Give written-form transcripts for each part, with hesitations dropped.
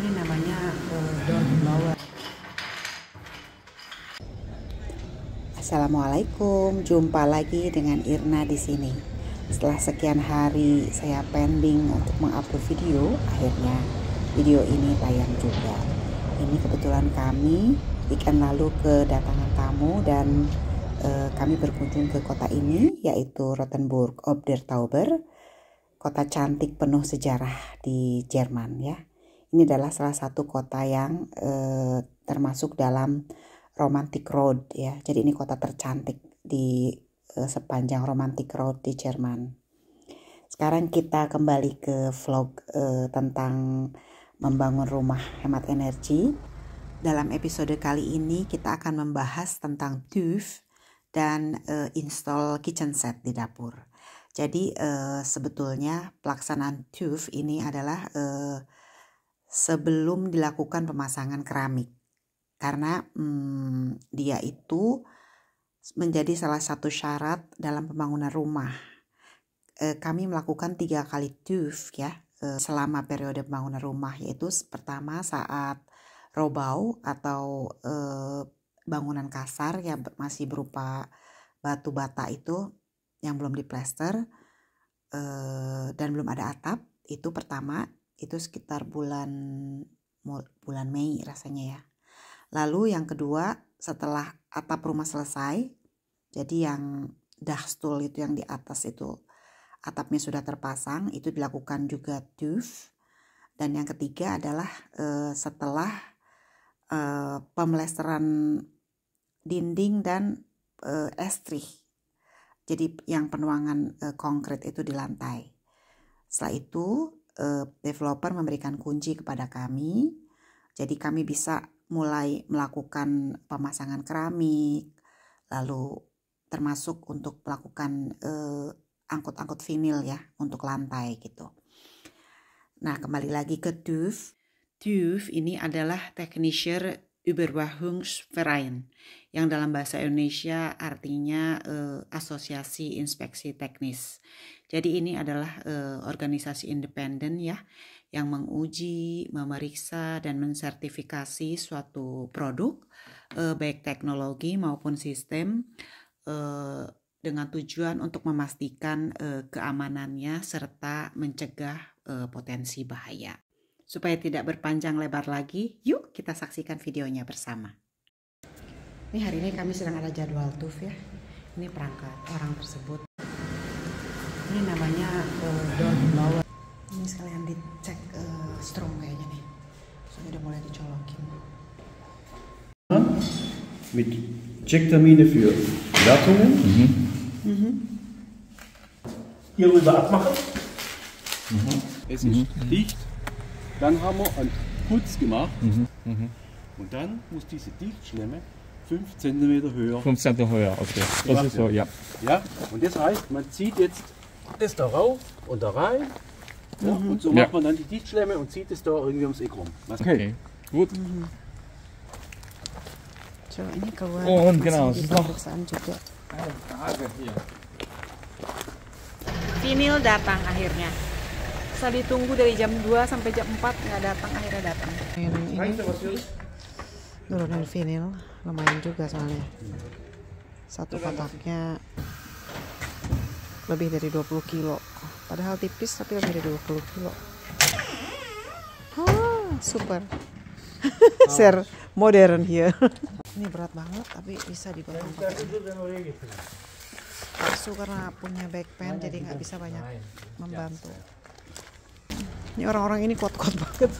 Ini namanya door blower. Assalamualaikum, jumpa lagi dengan Irna di sini. Setelah sekian hari saya pending untuk mengupload video, akhirnya video ini tayang juga. Ini kebetulan kami weekend lalu kedatangan tamu dan kami berkunjung ke kota ini, yaitu Rothenburg ob der Tauber, kota cantik penuh sejarah di Jerman ya. Ini adalah salah satu kota yang termasuk dalam Romantic Road ya. Jadi ini kota tercantik di sepanjang Romantic Road di Jerman. Sekarang kita kembali ke vlog tentang membangun rumah hemat energi. Dalam episode kali ini kita akan membahas tentang TÜV dan install kitchen set di dapur. Jadi sebetulnya pelaksanaan TÜV ini adalah sebelum dilakukan pemasangan keramik, karena dia itu menjadi salah satu syarat dalam pembangunan rumah. Kami melakukan 3 kali TÜV ya selama periode pembangunan rumah, yaitu pertama saat Rohbau atau bangunan kasar yang masih berupa batu bata itu yang belum diplester dan belum ada atap, itu pertama. Itu sekitar bulan Mei rasanya ya. Lalu yang kedua setelah atap rumah selesai, jadi yang dachstuhl itu yang di atas itu atapnya sudah terpasang, itu dilakukan juga TÜV. Dan yang ketiga adalah setelah pemlesteran dinding dan estrich, jadi yang penuangan konkret itu di lantai. Setelah itu developer memberikan kunci kepada kami, jadi kami bisa mulai melakukan pemasangan keramik, lalu termasuk untuk melakukan angkut-angkut vinil ya untuk lantai gitu. Nah, kembali lagi ke TÜV. TÜV ini adalah Technischer Überwachungsverein, yang dalam bahasa Indonesia artinya Asosiasi Inspeksi Teknis. Jadi ini adalah organisasi independen ya, yang menguji, memeriksa, dan mensertifikasi suatu produk, baik teknologi maupun sistem, dengan tujuan untuk memastikan keamanannya serta mencegah potensi bahaya. Supaya tidak berpanjang lebar lagi, yuk kita saksikan videonya bersama. Ini hari ini kami sedang ada jadwal TÜV ya. Ini perangkat orang tersebut. Ini namanya door blower. Ini sekalian dicek strom kayaknya nih. Sudah udah mulai dicolokin. Mit Checktermine für Leitungen. Hierüber abmachen. Es ist dicht. Dann haben wir einen Putz gemacht. Und dann muss diese Dichtschlemme 5 cm höher. 5 cm höher, okay. Das ist so, ja. Ja, und das heißt, man zieht jetzt das da rauf und da rein. Ja, und so macht man dann die Dichtschlemme und zieht es da irgendwie ums Eck rum. Okay, gut. So, ini keluar. Oh, und genau, Masih es ist noch pemeriksaan juga. eine Frage hier. Vinil datang akhirnya. Bisa ditunggu dari jam 2 sampai jam 4 nggak datang, akhirnya datang. Ini turunan vinil lumayan juga soalnya. Satu kotaknya lebih dari 20 kilo. Padahal tipis tapi lebih dari 20 kilo. Super. Ser modern hier. Ini berat banget tapi bisa digotong pakai palsu karena punya backpan, jadi nggak bisa banyak membantu. Ini orang-orang ini kuat-kuat banget.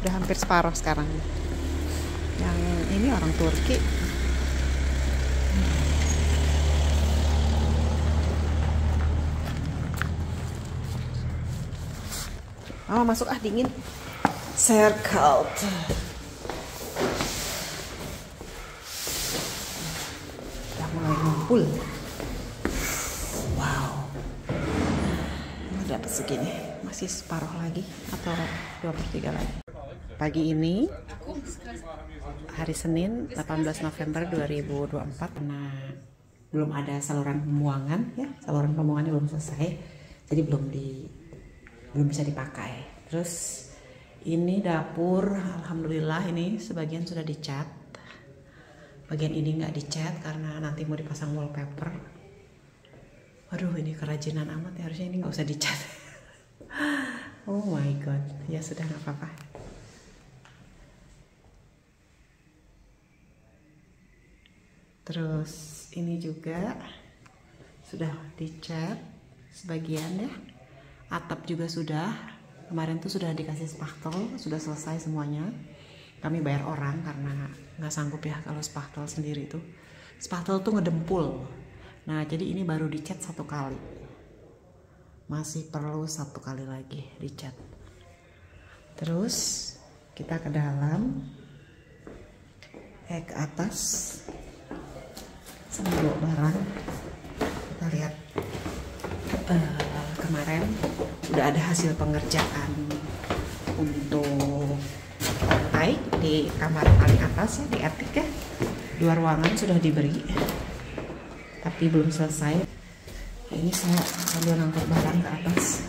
Udah hampir separuh sekarang. Yang ini orang Turki. Mama masuk dingin. Sehr kalt. Udah mulai ngumpul. Wow. Ini dapat segini. Masih separuh lagi atau 2/3 lagi. Pagi ini hari Senin 18 November 2024. Nah, belum ada saluran pembuangan ya, saluran pembuangannya belum selesai, jadi belum bisa dipakai. Terus ini dapur, alhamdulillah ini sebagian sudah dicat, bagian ini nggak dicat karena nanti mau dipasang wallpaper. Aduh, ini kerajinan amat ya, harusnya ini nggak usah dicat. Oh my god, ya sudah, nggak apa-apa. Terus ini juga sudah dicat sebagian ya, atap juga sudah, kemarin tuh sudah dikasih spachtel, sudah selesai semuanya. Kami bayar orang karena nggak sanggup ya kalau spachtel sendiri tuh, spachtel tuh ngedempul. Nah jadi ini baru dicat 1 kali, masih perlu 1 kali lagi dicat. Terus kita ke dalam, ke atas sambil barang. Kita lihat kemarin udah ada hasil pengerjaan untuk lantai di kamar paling atas ya, di attic ya. 2 ruangan sudah diberi tapi belum selesai. Ini saya sambil ngangkut barang ke atas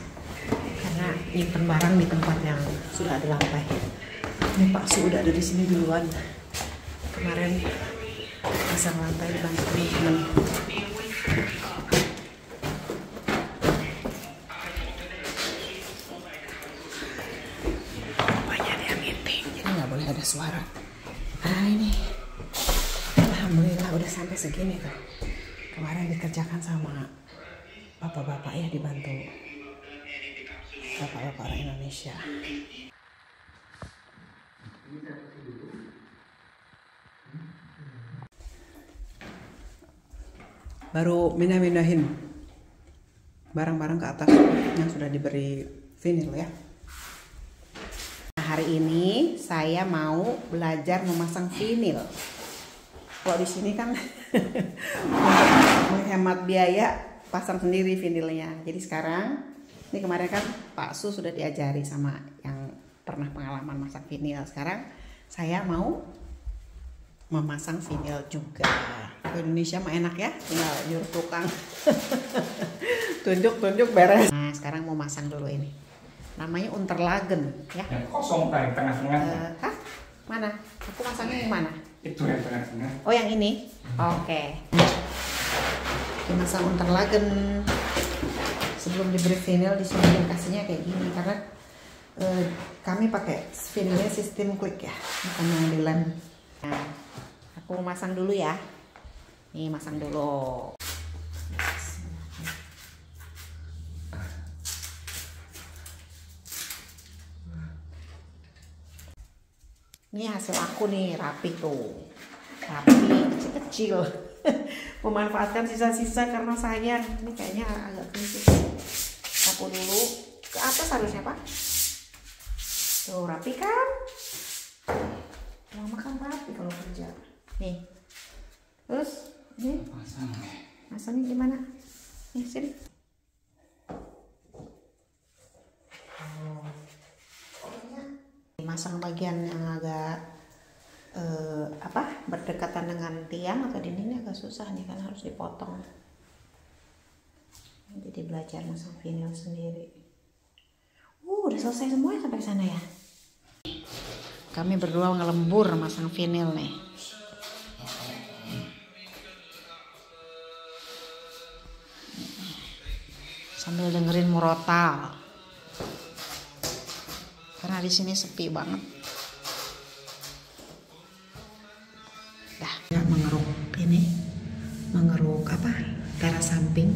karena nyimpen barang di tempat yang sudah ada lantai. Ini Pak Su udah ada di sini duluan, kemarin pasang lantai dibantu teman-teman. Rupanya ada yang meeting, jadi nggak boleh ada suara. Nah ini alhamdulillah udah sampai segini tuh. Kemarin dikerjakan sama bapak-bapak ya, dibantu bapak-bapak orang Indonesia. Baru mindah-mindahin barang-barang ke atas yang sudah diberi vinil ya. Nah, hari ini saya mau belajar memasang vinil. Kalau di sini kan menghemat biaya, pasang sendiri vinilnya. Jadi sekarang ini, kemarin kan Pak Su sudah diajari sama yang pernah pengalaman masang vinil. Sekarang saya mau memasang vinil juga. Ke Indonesia mah enak ya, tinggal nyuruh tukang tunjuk beres. Nah sekarang mau masang dulu ini, namanya Unterlagen ya. Yang kosong paling tengah-tengah. Hah? Mana? Aku masangnya yang mana? Itu yang tengah-tengah. Oh yang ini? Oke. Dimasang Unterlagen. Sebelum diberi vinil di sini dikasihnya kayak gini karena kami pakai vinilnya sistem klik ya, bukan yang dilem. Nah, aku masang dulu ya. Nih masang dulu. Ini hasil aku nih, rapi tuh, rapi kecil-kecil. Memanfaatkan sisa-sisa karena sayang. Ini kayaknya agak krisis. Sapu dulu ke atas harusnya Pak. Tuh rapi kan? Mama kan rapi kalau kerja. Nih. Terus ini masangnya gimana? Nih sini. Masang bagian yang agak berdekatan dengan tiang atau dindingnya agak susah nih kan, harus dipotong. Jadi belajar masang vinil sendiri. Udah selesai semua sampai sana ya. Kami berdua ngelembur masang vinil nih. Sambil dengerin murotal. Karena di sini sepi banget. Dah, ya mengeruk teras samping.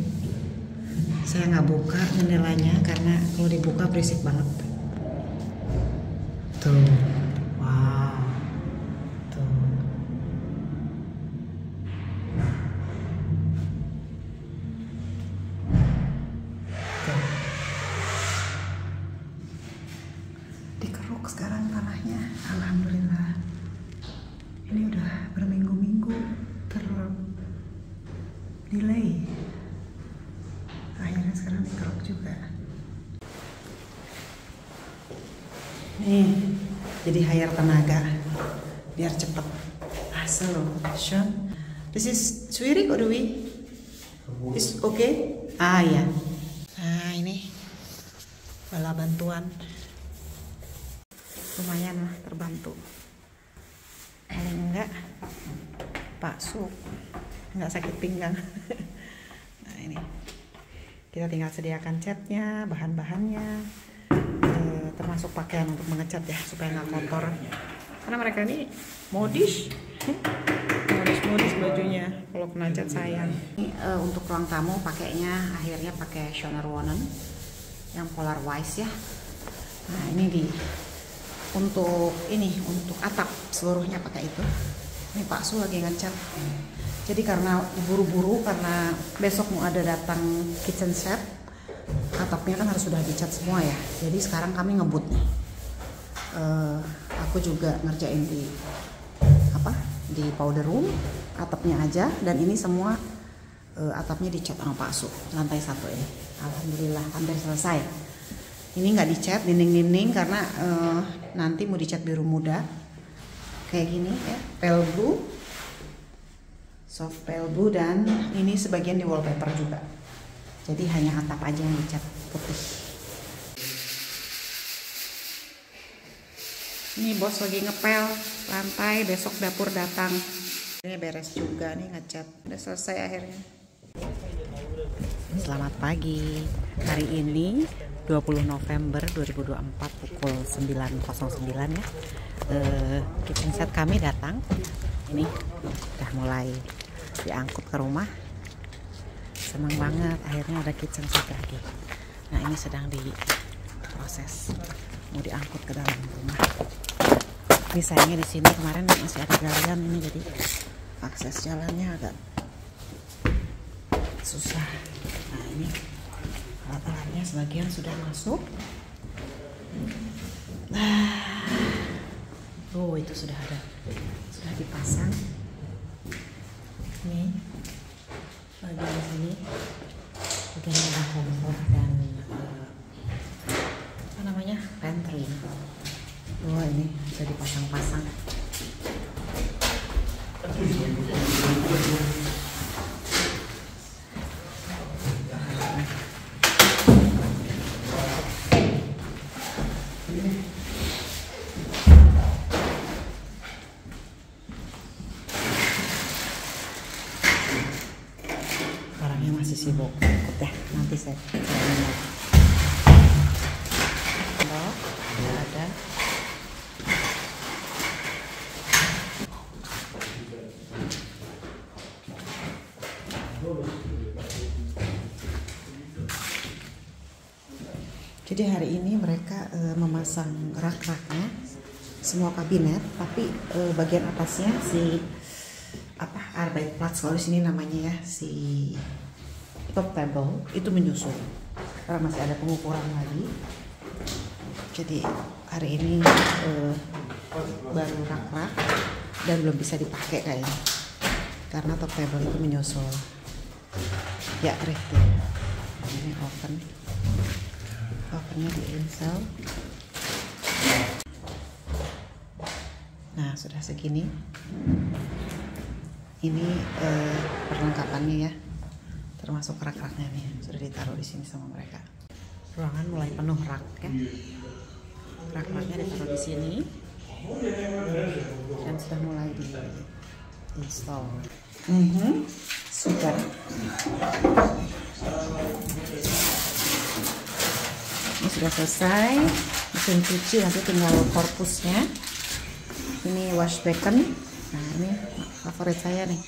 Saya nggak buka jendelanya karena kalau dibuka berisik banget. Tuh, wow, tuh. Dikeruk sekarang tanahnya, alhamdulillah. Ini udah berminggu-minggu delay. Akhirnya sekarang dikeruk juga. Nih, jadi hire tenaga biar cepet. Asal, Sean. This is Swirik or Dwi? Is oke? Ah ya. Nah ini bala bantuan. Lumayan lah terbantu. Paling enggak Pak Su nggak sakit pinggang. Nah ini kita tinggal sediakan catnya, bahan-bahannya, termasuk pakaian untuk mengecat ya supaya nggak kotor. Karena mereka ini modis bajunya, kalau kena cat sayang. Ini, untuk ruang tamu pakainya akhirnya pakai Schoner-Wohnen yang Polar Wise ya. Nah ini untuk atap seluruhnya pakai itu. Ini Pak Su lagi ngecat. Jadi karena buru-buru karena besok mau ada datang kitchen chef, atapnya kan harus sudah dicat semua ya. Jadi sekarang kami ngebut nih. Aku juga ngerjain di powder room atapnya aja, dan ini semua atapnya dicat sama Pak Su, lantai 1 ini. Alhamdulillah hampir selesai. Ini nggak dicat dinding-dinding karena nanti mau dicat biru muda kayak gini ya, pale blue, soft pale blue, dan ini sebagian di wallpaper juga. Jadi hanya atap aja yang dicat putih. Ini bos lagi ngepel lantai, besok dapur datang. Ini beres juga nih ngecat. Udah selesai akhirnya. Selamat pagi. Hari ini 20 November 2024 pukul 9.09 ya. Kitchen set kami datang. Ini udah mulai diangkut ke rumah. Seneng banget akhirnya ada kitchen set lagi. Nah ini sedang diproses, mau diangkut ke dalam rumah. Ini sayangnya di sini kemarin masih ada galian ini, jadi akses jalannya agak susah. Nah ini alat-alatnya sebagian sudah masuk. Oh itu sudah dipasang. Ini bagian sini, bagian ada kompor dan pantry. Oh ini sudah dipasang-pasang. Barangnya masih sibuk. Ikut ya, nanti saya ada. Jadi hari ini mereka memasang rak-raknya, semua kabinet, tapi bagian atasnya si Arbeitsplatz kalau di sini namanya ya, si top table itu menyusul karena masih ada pengukuran lagi. Jadi hari ini baru rak-rak dan belum bisa dipakai kayaknya karena top table itu menyusul. Ya Rifty, ini ovennya di-install. Nah sudah segini. Ini perlengkapannya ya, termasuk rak-raknya nih sudah ditaruh di sini sama mereka. Ruangan mulai penuh rak ya. Rak-raknya ditaruh di sini dan sudah mulai di-install. Sudah. Ini sudah selesai, mesin cuci nanti tinggal korpusnya. Ini wash basin. Nah ini favorit saya nih,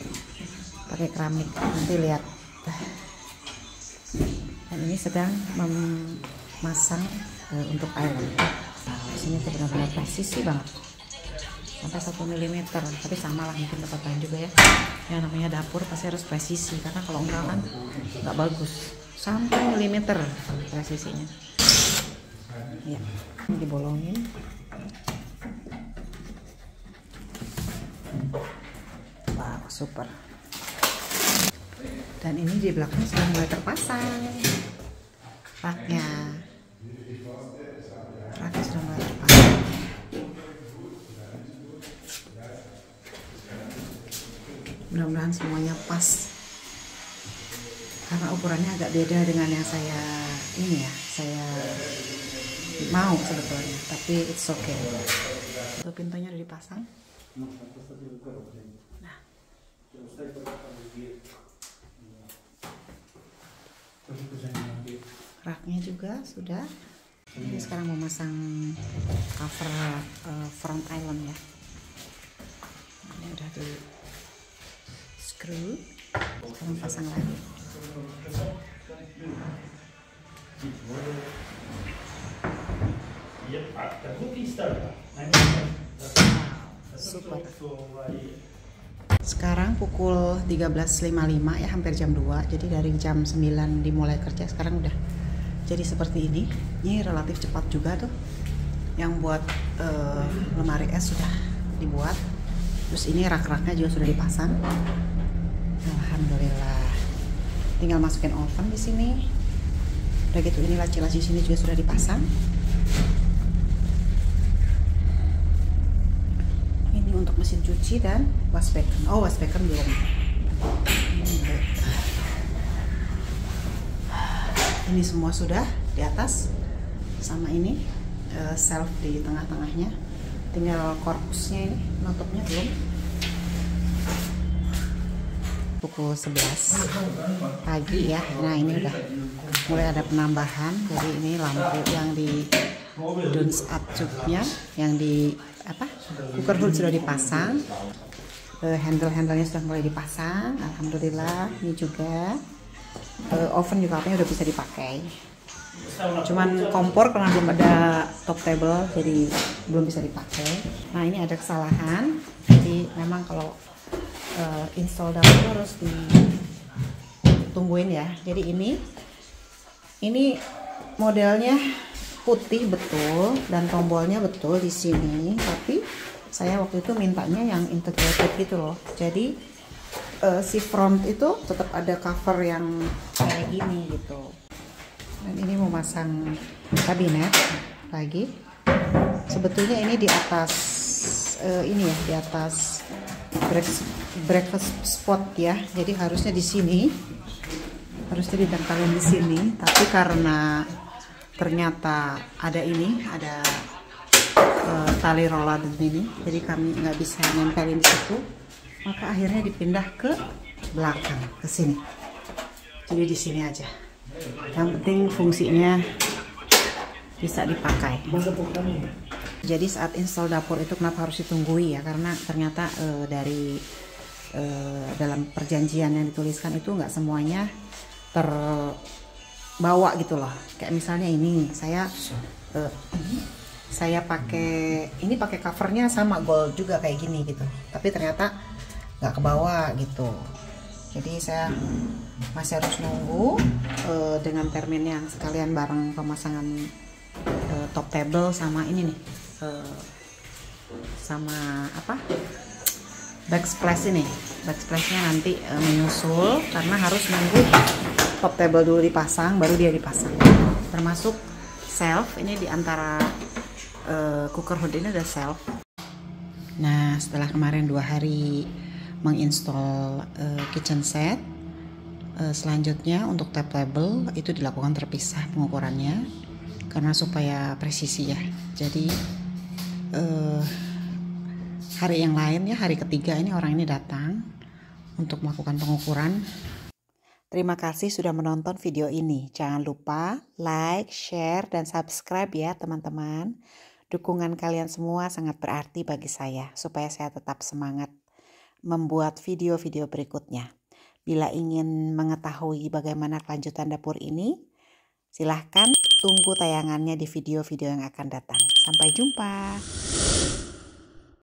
pakai keramik, nanti lihat. Dan ini sedang memasang untuk island. Di sini tuh benar-benar presisi banget, sampai 1 mm, tapi sama lah mungkin tempat lain juga ya. Yang namanya dapur pasti harus presisi, karena kalau enggak kan nggak bagus. Sampai milimeter presisinya. Ya, ini dibolongin. Wow, super. Dan ini di belakang sudah mulai terpasang raknya. Raknya sudah mulai terpasang. Mudah-mudahan semuanya pas. karena ukurannya agak beda dengan yang saya mau sebetulnya, tapi it's okay. Itu pintunya udah dipasang. Nah, raknya juga sudah. Ini sekarang mau masang cover front island ya. Ini udah di screw. Sekarang pasang lagi. Super. Sekarang pukul 13.55 ya, hampir jam 2. Jadi dari jam 9 dimulai kerja, sekarang udah jadi seperti ini. Ini relatif cepat juga tuh. Yang buat lemari es sudah dibuat. Terus ini rak-raknya juga sudah dipasang. Alhamdulillah. Tinggal masukin oven di sini. Udah gitu, ini laci-laci sini juga sudah dipasang. Ini untuk mesin cuci dan wash basin. Oh, wash basin belum. Ini semua sudah di atas, sama ini shelf di tengah-tengahnya. Tinggal korpusnya ini, nutupnya belum. Pukul 11 pagi ya. Nah, ini udah mulai ada penambahan. Jadi ini lampu yang di dunce up tube-nya, yang di cooker hood sudah dipasang. Handle-handlenya sudah mulai dipasang. Alhamdulillah. Ini juga oven juga katanya udah bisa dipakai. Cuman kompor karena belum ada top table, jadi belum bisa dipakai. Nah, ini ada kesalahan. Jadi memang kalau install dapur harus ditungguin ya. Jadi ini modelnya putih betul dan tombolnya betul di sini, tapi saya waktu itu mintanya yang integrated gitu loh. Jadi si front itu tetap ada cover yang kayak gini gitu. Dan ini mau masang kabinet lagi. Sebetulnya ini di atas ini ya, di atas breakfast spot ya. Jadi harusnya di sini, harusnya ditempelin di sini. Tapi karena ternyata ada ini, ada tali roller ini, jadi kami nggak bisa nempelin di situ. Maka akhirnya dipindah ke belakang, ke sini. Jadi di sini aja. Yang penting fungsinya bisa dipakai. Jadi saat install dapur itu kenapa harus ditungguin ya? Karena ternyata dari dalam perjanjian yang dituliskan itu nggak semuanya terbawa gitu loh. Kayak misalnya ini saya pakai covernya sama gold juga kayak gini gitu. Tapi ternyata nggak kebawa gitu. Jadi saya masih harus nunggu dengan terminnya sekalian bareng pemasangan top table sama ini nih, sama backsplash ini. Backsplashnya nanti menyusul karena harus nunggu top table dulu dipasang, baru dia dipasang. Termasuk shelf ini di antara cooker hood ini ada shelf. Nah, setelah kemarin 2 hari menginstall kitchen set, selanjutnya untuk top table itu dilakukan terpisah pengukurannya karena supaya presisi ya. Jadi hari yang lain ya, hari ketiga ini orang ini datang untuk melakukan pengukuran. Terima kasih sudah menonton video ini. Jangan lupa like, share, dan subscribe ya teman-teman. Dukungan kalian semua sangat berarti bagi saya supaya saya tetap semangat membuat video-video berikutnya. Bila ingin mengetahui bagaimana kelanjutan dapur ini, silahkan tunggu tayangannya di video-video yang akan datang. Sampai jumpa.